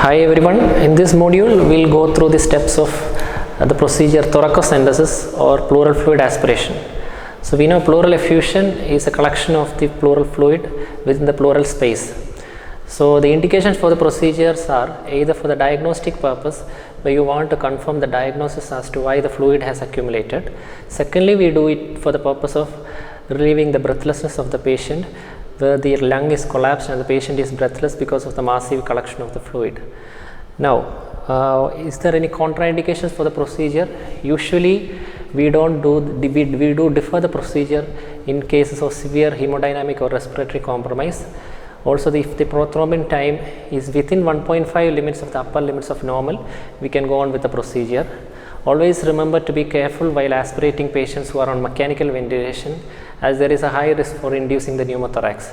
Hi everyone, in this module we will go through the steps of the procedure thoracocentesis or pleural fluid aspiration. So we know pleural effusion is a collection of the pleural fluid within the pleural space. So the indications for the procedures are either for the diagnostic purpose where you want to confirm the diagnosis as to why the fluid has accumulated. Secondly, we do it for the purpose of relieving the breathlessness of the patient where the lung is collapsed and the patient is breathless because of the massive collection of the fluid. Now, is there any contraindications for the procedure? Usually, we do defer the procedure in cases of severe hemodynamic or respiratory compromise. Also, if the prothrombin time is within 1.5 limits of the upper limits of normal, we can go on with the procedure. Always remember to be careful while aspirating patients who are on mechanical ventilation, as there is a high risk for inducing the pneumothorax.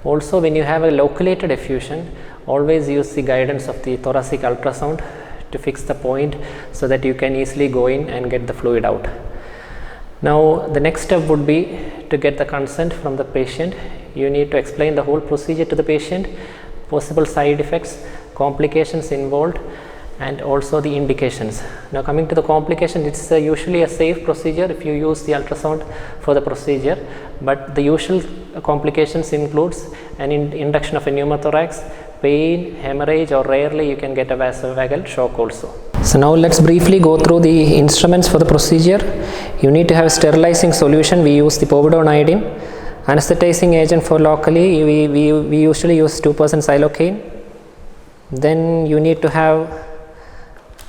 Also, when you have a loculated effusion, always use the guidance of the thoracic ultrasound to fix the point so that you can easily go in and get the fluid out. Now, the next step would be to get the consent from the patient. You need to explain the whole procedure to the patient, possible side effects, complications involved, and also the indications. Now, coming to the complication, it's usually a safe procedure if you use the ultrasound for the procedure, but the usual complications includes an induction of a pneumothorax, pain, hemorrhage, or rarely you can get a vasovagal shock also. So now let's briefly go through the instruments for the procedure. You need to have a sterilizing solution. We use the povidone iodine. Anesthetizing agent for locally, we usually use 2% xylocaine. Then you need to have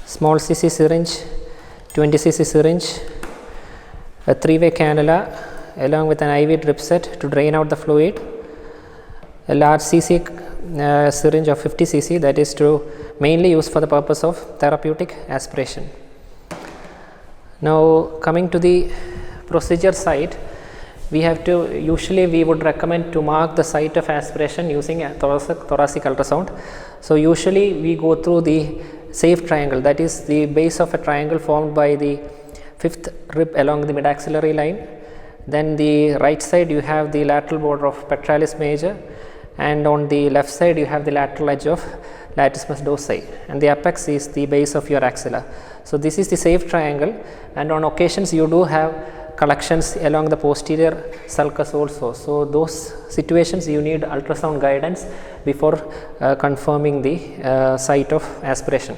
small cc syringe, 20 cc syringe, a 3-way cannula along with an IV drip set to drain out the fluid, a large cc syringe of 50 cc that is to mainly used for the purpose of therapeutic aspiration. Now, coming to the procedure site, we would recommend to mark the site of aspiration using a thoracic ultrasound. So usually we go through the safe triangle, that is the base of a triangle formed by the fifth rib along the mid-axillary line. Then the right side you have the lateral border of petralis major, and on the left side you have the lateral edge of latissimus dorsi, and the apex is the base of your axilla. So this is the safe triangle, and on occasions you do have collections along the posterior sulcus also. So those situations you need ultrasound guidance before confirming the site of aspiration.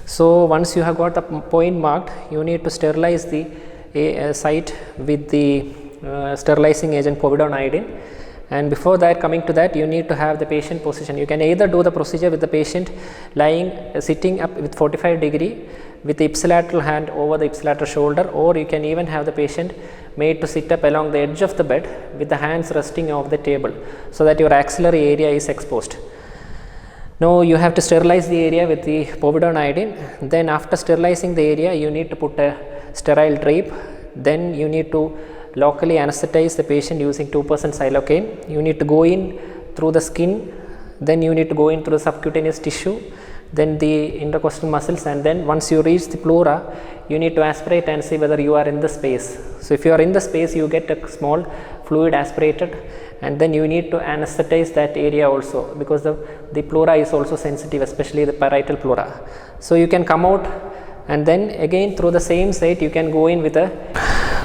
So once you have got the point marked, you need to sterilize the site with the sterilizing agent povidone iodine. And before that, coming to that, you need to have the patient position. You can either do the procedure with the patient sitting up with 45° with the ipsilateral hand over the ipsilateral shoulder, or you can even have the patient made to sit up along the edge of the bed with the hands resting off the table so that your axillary area is exposed. Now, you have to sterilize the area with the povidone iodine. Then after sterilizing the area, you need to put a sterile drape. Then you need to locally anesthetize the patient using 2% xylocaine. You need to go in through the skin, then you need to go in through the subcutaneous tissue, then the intercostal muscles, and then once you reach the pleura, you need to aspirate and see whether you are in the space. So if you are in the space, you get a small fluid aspirated, and then you need to anesthetize that area also, because the pleura is also sensitive, especially the parietal pleura. So you can come out, and then again through the same site you can go in with a.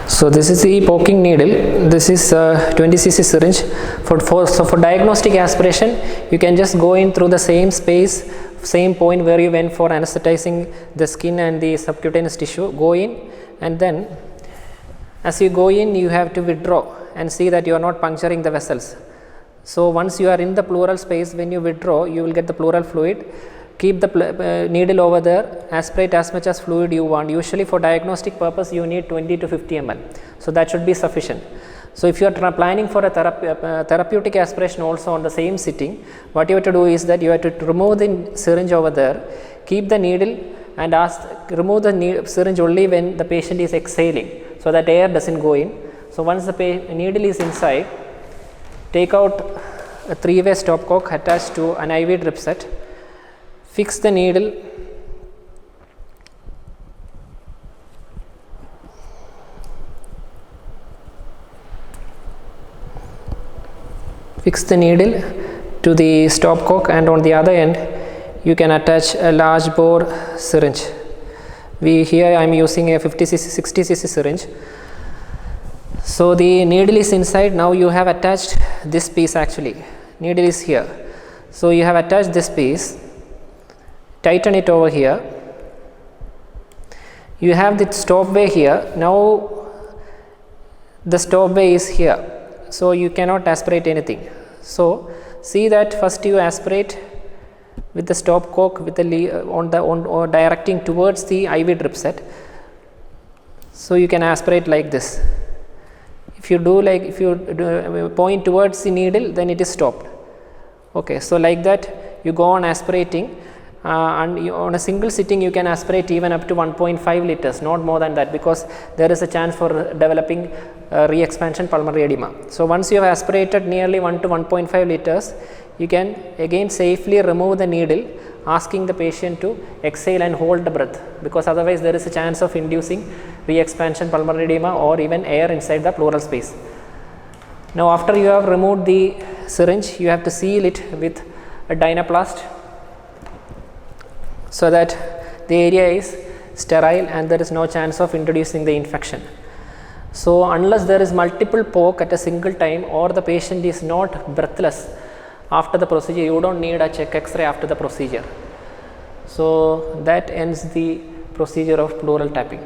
So this is the poking needle. This is 20 cc syringe. For diagnostic aspiration, you can just go in through the same space, same point where you went for anesthetizing the skin and the subcutaneous tissue. Go in, and then as you go in, you have to withdraw and see that you are not puncturing the vessels. So once you are in the pleural space, when you withdraw, you will get the pleural fluid. Keep the needle over there, aspirate as much as fluid you want. Usually for diagnostic purpose, you need 20 to 50 ml. So that should be sufficient. So if you are planning for a therapeutic aspiration also on the same sitting, what you have to do is that you have to remove the syringe over there, keep the needle, and remove the syringe only when the patient is exhaling, so that air doesn't go in. So once the needle is inside, take out a 3-way stopcock attached to an IV drip set. Fix the needle, to the stopcock, and on the other end you can attach a large bore syringe. Here I am using a 50 cc 60 cc syringe. So the needle is inside. Now you have attached this piece, actually needle is here. So you have attached this piece, tighten it over here. You have the stopway here. Now the stopway is here, so you cannot aspirate anything. So see that first you aspirate with the stopcock with the directing towards the IV drip set. So you can aspirate like this. If you point towards the needle, then it is stopped. Okay, so like that you go on aspirating, and on a single sitting you can aspirate even up to 1.5 liters, not more than that, because there is a chance for developing re-expansion pulmonary edema. So once you have aspirated nearly 1 to 1.5 liters, you can again safely remove the needle, asking the patient to exhale and hold the breath, because otherwise there is a chance of inducing re-expansion pulmonary edema or even air inside the pleural space. Now after you have removed the syringe, you have to seal it with a dynaplast, so that the area is sterile and there is no chance of introducing the infection. So unless there is multiple poke at a single time, or the patient is not breathless after the procedure, you don't need a check X-ray after the procedure. So that ends the procedure of pleural tapping.